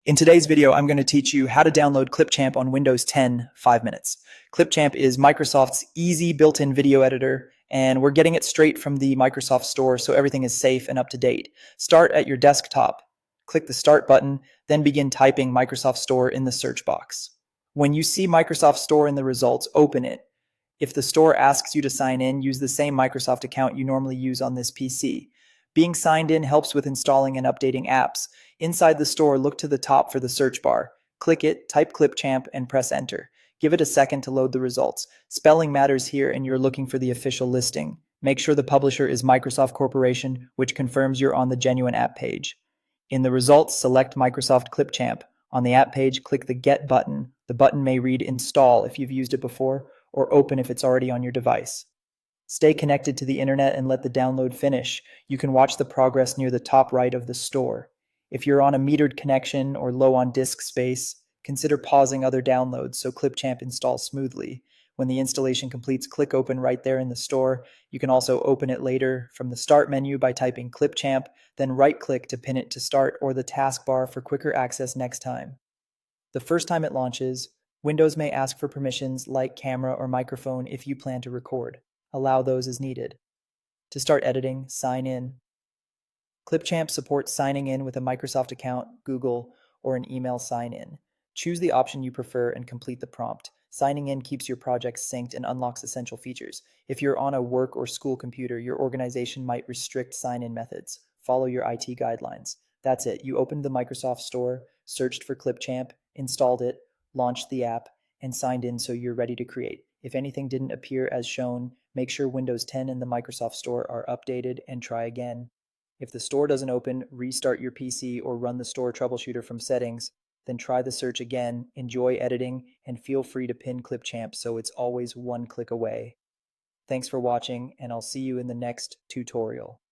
In today's video, I'm going to teach you how to download Clipchamp on Windows 10, 5 minutes. Clipchamp is Microsoft's easy built-in video editor, and we're getting it straight from the Microsoft Store so everything is safe and up to date. Start at your desktop, click the Start button, then begin typing Microsoft Store in the search box. When you see Microsoft Store in the results, open it. If the store asks you to sign in, use the same Microsoft account you normally use on this PC. Being signed in helps with installing and updating apps. Inside the store, look to the top for the search bar. Click it, type Clipchamp, and press enter. Give it a second to load the results. Spelling matters here, and you're looking for the official listing. Make sure the publisher is Microsoft Corporation, which confirms you're on the genuine app page. In the results, select Microsoft Clipchamp. On the app page, click the Get button. The button may read Install if you've used it before, or Open if it's already on your device. Stay connected to the internet and let the download finish. You can watch the progress near the top right of the store. If you're on a metered connection or low on disk space, consider pausing other downloads so Clipchamp installs smoothly. When the installation completes, click Open right there in the store. You can also open it later from the Start menu by typing Clipchamp, then right-click to pin it to Start or the taskbar for quicker access next time. The first time it launches, Windows may ask for permissions like camera or microphone if you plan to record. Allow those as needed. To start editing, sign in. Clipchamp supports signing in with a Microsoft account, Google, or an email sign-in. Choose the option you prefer and complete the prompt. Signing in keeps your projects synced and unlocks essential features. If you're on a work or school computer, your organization might restrict sign-in methods. Follow your IT guidelines. That's it. You opened the Microsoft Store, searched for Clipchamp, installed it, launched the app, and signed in so you're ready to create. If anything didn't appear as shown, make sure Windows 10 and the Microsoft Store are updated and try again. If the store doesn't open, restart your PC or run the store troubleshooter from settings, then try the search again, enjoy editing, and feel free to pin Clipchamp so it's always one click away. Thanks for watching, and I'll see you in the next tutorial.